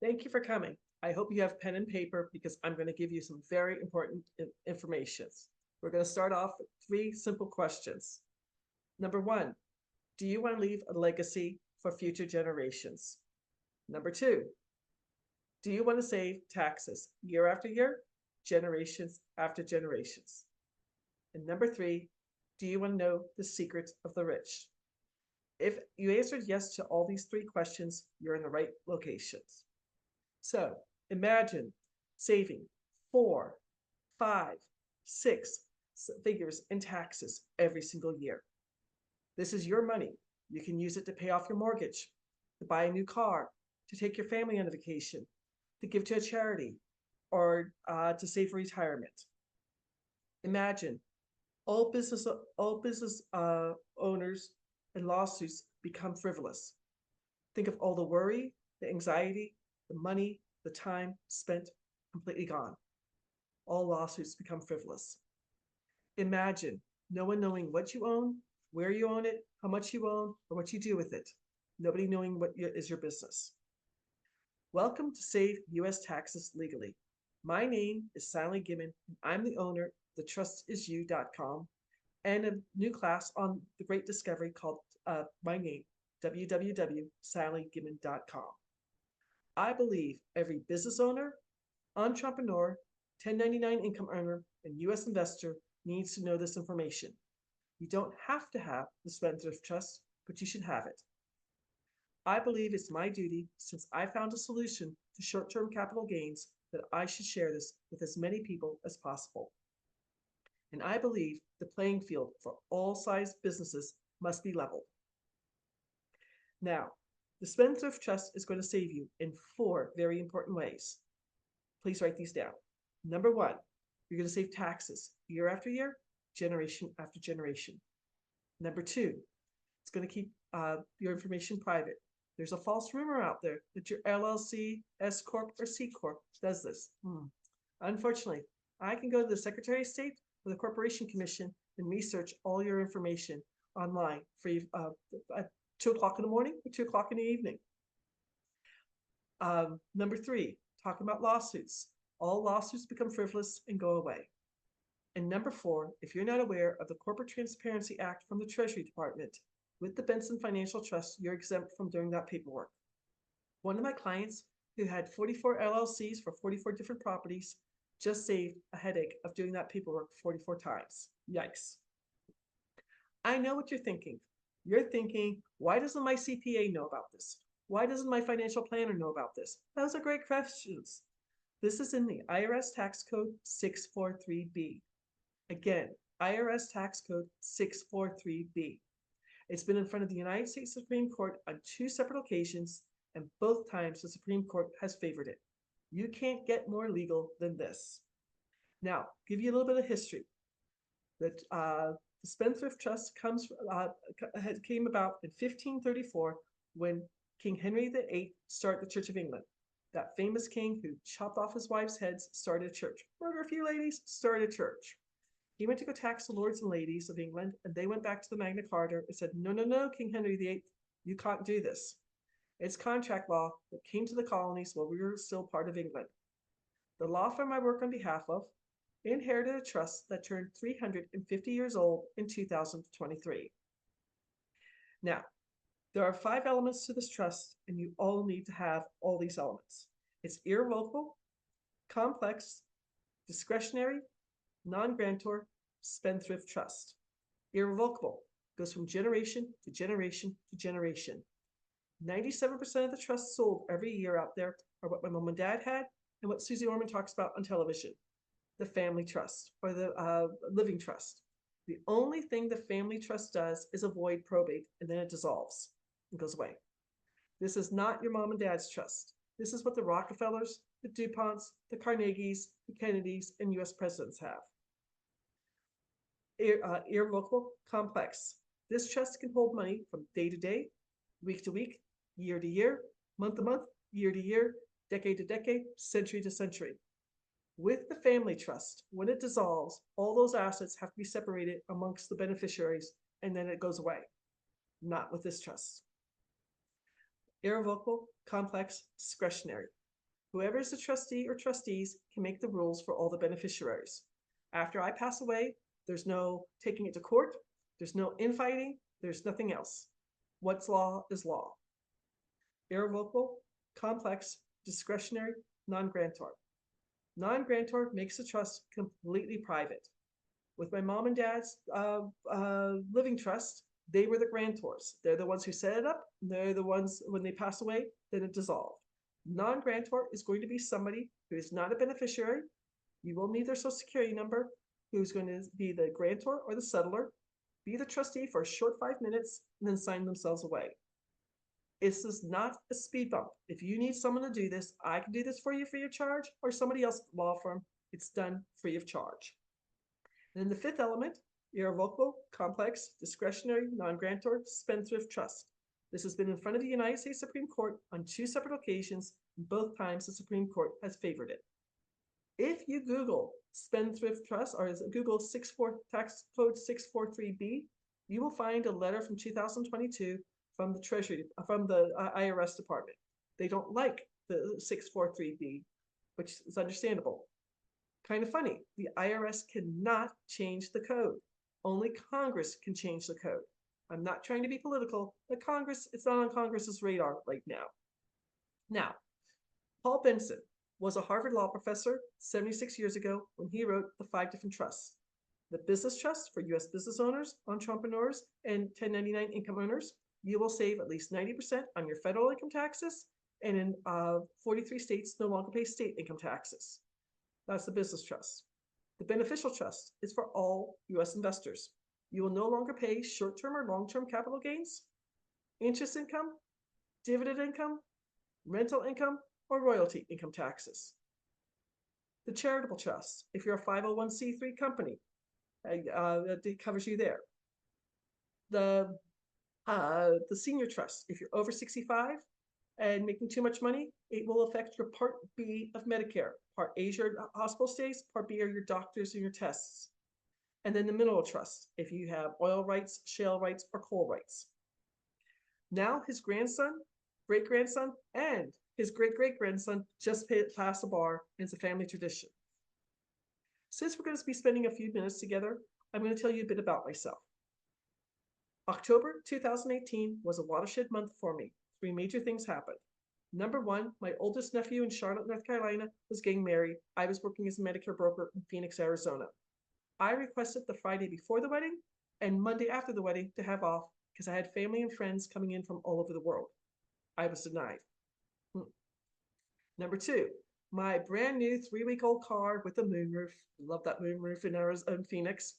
Thank you for coming. I hope you have pen and paper because I'm going to give you some very important information. We're going to start off with three simple questions. Number one, do you want to leave a legacy for future generations? Number two, do you want to save taxes year after year, generations after generations? And number three, do you want to know the secrets of the rich? If you answered yes to all these three questions, you're in the right locations. So imagine saving 4, 5, 6 figures in taxes every single year. This is your money. You can use it to pay off your mortgage, to buy a new car, to take your family on a vacation, to give to a charity, or to save for retirement. Imagine all business owners and lawsuits become frivolous. Think of all the worry, the anxiety, the money, the time spent completely gone. All lawsuits become frivolous. Imagine no one knowing what you own, where you own it, how much you own, or what you do with it. Nobody knowing what is your business. Welcome to Save U.S. Taxes Legally. My name is Sally Gimmon, and I'm the owner of theTrustIsYou.com and a new class on the great discovery called my name, www.sallygimmon.com. I believe every business owner, entrepreneur, 1099 income earner, and U.S. investor needs to know this information. You don't have to have the Spendthrift Trust, but you should have it. I believe it's my duty, since I found a solution to short-term capital gains, that I should share this with as many people as possible. And I believe the playing field for all size businesses must be leveled. Now, the Spendthrift Trust is going to save you in 4 very important ways. Please write these down. Number 1, you're going to save taxes year after year, generation after generation. Number 2, it's going to keep your information private. There's a false rumor out there that your LLC, S Corp, or C Corp does this. Unfortunately, I can go to the Secretary of State or the Corporation Commission and research all your information online free at 2 o'clock in the morning or 2 o'clock in the evening. Number 3, talking about lawsuits. All lawsuits become frivolous and go away. And number 4, if you're not aware of the Corporate Transparency Act from the Treasury Department, with the Benson Financial Trust, you're exempt from doing that paperwork. One of my clients who had 44 LLCs for 44 different properties just saved a headache of doing that paperwork 44 times. Yikes. I know what you're thinking. You're thinking, why doesn't my CPA know about this? Why doesn't my financial planner know about this? Those are great questions. This is in the IRS Tax Code 643B. Again, IRS Tax Code 643B. It's been in front of the United States Supreme Court on 2 separate occasions, and both times the Supreme Court has favored it. You can't get more legal than this. Now, give you a little bit of history. The Spendthrift Trust came about in 1534 when King Henry VIII started the Church of England. That famous king who chopped off his wives' heads started a church. Murder a few ladies, started a church. He went to go tax the lords and ladies of England, and they went back to the Magna Carta and said, no, no, no, King Henry VIII, you can't do this. It's contract law that came to the colonies while we were still part of England. The law firm I work on behalf of inherited a trust that turned 350 years old in 2023. Now, there are 5 elements to this trust, and you all need to have all these elements. It's irrevocable, complex, discretionary, non-grantor, spendthrift trust. Irrevocable goes from generation to generation to generation. 97% of the trusts sold every year out there are what my mom and dad had and what Susie Orman talks about on television, the family trust or the living trust. The only thing the family trust does is avoid probate, and then it dissolves and goes away. This is not your mom and dad's trust. This is what the Rockefellers, the DuPonts, the Carnegies, the Kennedys, and US presidents have. Irrevocable, complex. This trust can hold money from day to day, week to week, year to year, month to month, year to year, decade to decade, century to century. With the family trust, when it dissolves, all those assets have to be separated amongst the beneficiaries, and then it goes away. Not with this trust. Irrevocable, complex, discretionary. Whoever is the trustee or trustees can make the rules for all the beneficiaries. After I pass away, there's no taking it to court, there's no infighting, there's nothing else. What's law is law. Irrevocable, complex, discretionary, non-grantor. Non-grantor makes the trust completely private. With my mom and dad's living trust, they were the grantors. They're the ones who set it up. They're the ones, when they pass away, then it dissolved. Non-grantor is going to be somebody who is not a beneficiary. You will need their social security number, who's going to be the grantor or the settler, be the trustee for a short 5 minutes, and then sign themselves away. This is not a speed bump. If you need someone to do this, I can do this for you free of charge, or somebody else at the law firm. It's done free of charge. And then the fifth element, irrevocable, complex, discretionary, non-grantor, spendthrift trust. This has been in front of the United States Supreme Court on 2 separate occasions, and both times the Supreme Court has favored it. If you Google Spendthrift Trust or Google Tax Code 643B, you will find a letter from 2022 from the Treasury, from the IRS Department. They don't like the 643B, which is understandable. Kind of funny, the IRS cannot change the code. Only Congress can change the code. I'm not trying to be political, but Congress, it's not on Congress's radar right now. Now, Paul Benson was a Harvard law professor 76 years ago when he wrote the 5 different trusts. The business trust for US business owners, entrepreneurs, and 1099 income earners. You will save at least 90% on your federal income taxes, and in 43 states no longer pay state income taxes. That's the business trust. The beneficial trust is for all US investors. You will no longer pay short-term or long-term capital gains, interest income, dividend income, rental income, or royalty income taxes. The charitable trust, if you're a 501c3 company, it covers you there. The senior trust, if you're over 65 and making too much money, it will affect your Part B of Medicare. Part A is your hospital stays, Part B are your doctors and your tests. And then the mineral trust, if you have oil rights, shale rights, or coal rights. Now his grandson, great-grandson, and his great-great-grandson just passed the bar, and it's a family tradition. Since we're going to be spending a few minutes together, I'm going to tell you a bit about myself. October 2018 was a watershed month for me. 3 major things happened. Number 1, my oldest nephew in Charlotte, North Carolina was getting married. I was working as a Medicare broker in Phoenix, Arizona. I requested the Friday before the wedding and Monday after the wedding to have off because I had family and friends coming in from all over the world. I was denied. Number 2, my brand new 3-week-old car with a moonroof. Love that moonroof in Phoenix.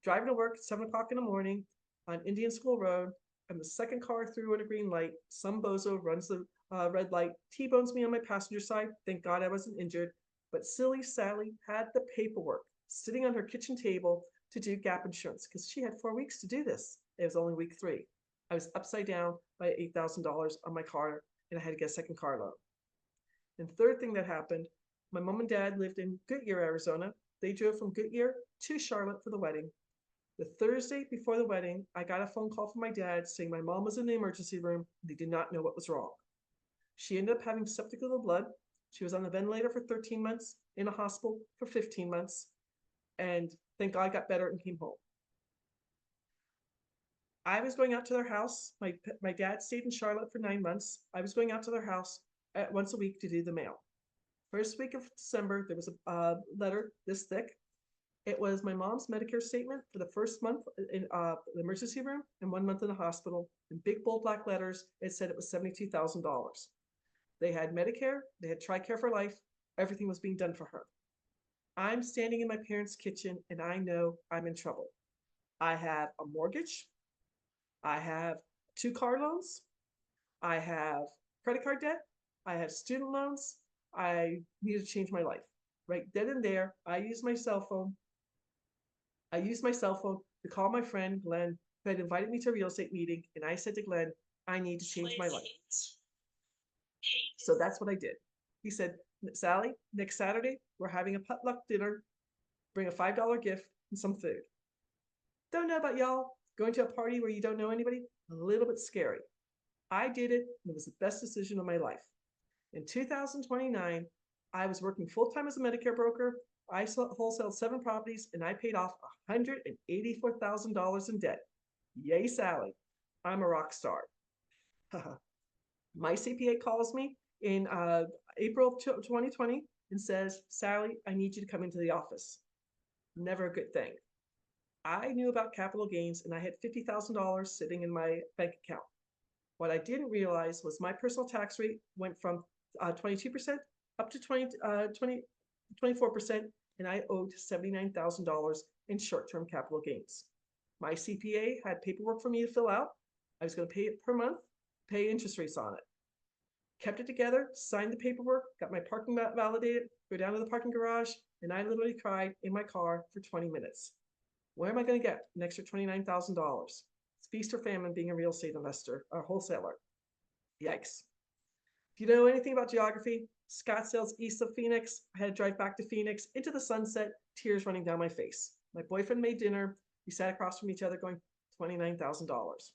Driving to work at 7 o'clock in the morning on Indian School Road. I'm the second car through at a green light. Some bozo runs the red light, T-bones me on my passenger side. Thank God I wasn't injured. But silly Sally had the paperwork sitting on her kitchen table to do gap insurance because she had 4 weeks to do this. It was only week 3. I was upside down by $8,000 on my car, and I had to get a second car loan. And third thing that happened, my mom and dad lived in Goodyear, Arizona. They drove from Goodyear to Charlotte for the wedding. The Thursday before the wedding, I got a phone call from my dad saying my mom was in the emergency room. They did not know what was wrong. She ended up having septic of the blood. She was on the ventilator for 13 months, in a hospital for 15 months, and thank God got better and came home. I was going out to their house. My dad stayed in Charlotte for 9 months. I was going out to their house once a week to do the mail. First week of December, there was a letter this thick. It was my mom's Medicare statement for the first month in the emergency room and 1 month in the hospital. In big bold black letters, it said it was $72,000. They had Medicare, they had TRICARE for life, everything was being done for her. I'm standing in my parents' kitchen and I know I'm in trouble. I have a mortgage, I have 2 car loans, I have credit card debt, I have student loans, I need to change my life. Right then and there, I used my cell phone to call my friend Glenn, who had invited me to a real estate meeting, and I said to Glenn, I need to change my life. So that's what I did. He said, Sally, next Saturday, we're having a potluck dinner. Bring a $5 gift and some food. Don't know about y'all, going to a party where you don't know anybody, a little bit scary. I did it, and it was the best decision of my life. In 2029, I was working full-time as a Medicare broker. I wholesaled 7 properties and I paid off $184,000 in debt. Yay, Sally. I'm a rock star. My CPA calls me in April of 2020 and says, Sally, I need you to come into the office. Never a good thing. I knew about capital gains and I had $50,000 sitting in my bank account. What I didn't realize was my personal tax rate went from 22% up to 24%, and I owed $79,000 in short-term capital gains. My CPA had paperwork for me to fill out. I was going to pay it per month, pay interest rates on it. Kept it together, signed the paperwork, got my parking validated, go down to the parking garage, and I literally cried in my car for 20 minutes. Where am I going to get an extra $29,000? It's feast or famine being a real estate investor or wholesaler. Yikes. If you know anything about geography, Scottsdale's east of Phoenix. I had to drive back to Phoenix into the sunset, tears running down my face. My boyfriend made dinner. We sat across from each other going, $29,000.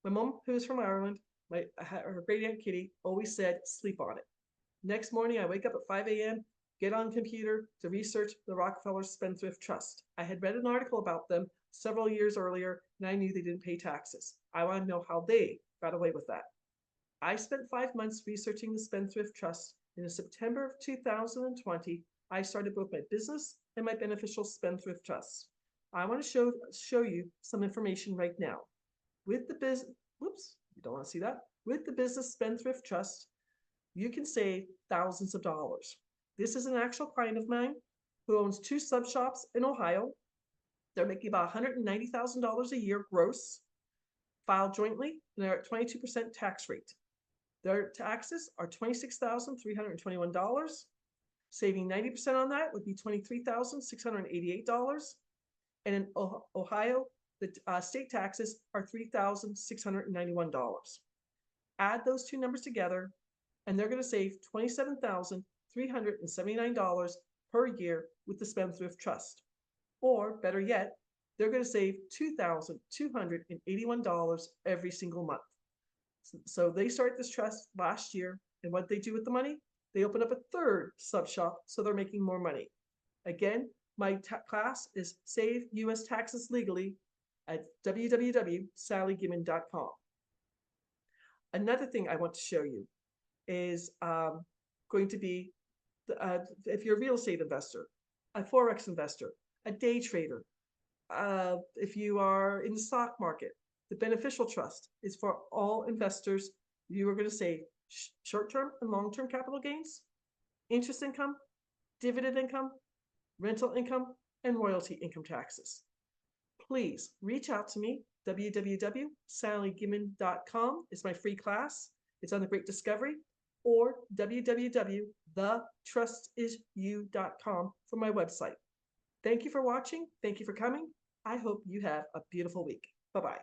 My mom, who is from Ireland, her great aunt Kitty, always said, sleep on it. Next morning, I wake up at 5 a.m., get on computer to research the Rockefellers Spendthrift Trust. I had read an article about them several years earlier, and I knew they didn't pay taxes. I wanted to know how they got away with that. I spent 5 months researching the Spendthrift Trust, and in September of 2020, I started both my business and my beneficial Spendthrift Trusts. I want to show you some information right now. With the business, whoops, you don't want to see that. With the business Spendthrift Trust, you can save thousands of dollars. This is an actual client of mine who owns 2 sub shops in Ohio. They're making about $190,000 a year gross, filed jointly, and they're at 22% tax rate. Their taxes are $26,321. Saving 90% on that would be $23,688. And in Ohio, the state taxes are $3,691. Add those 2 numbers together, and they're going to save $27,379 per year with the Spendthrift Trust. Or better yet, they're going to save $2,281 every single month. So they started this trust last year, and what they do with the money, they open up a 3rd sub shop, so they're making more money. Again, my class is Save U.S. Taxes Legally at www.sallygimmon.com. Another thing I want to show you is going to be, if you're a real estate investor, a forex investor, a day trader, if you are in the stock market, the beneficial trust is for all investors. You are going to save short-term and long-term capital gains, interest income, dividend income, rental income, and royalty income taxes. Please reach out to me. www.sallygimmon.com is my free class. It's on the Great Discovery, or www.thetrustisyou.com for my website. Thank you for watching. Thank you for coming. I hope you have a beautiful week. Bye-bye.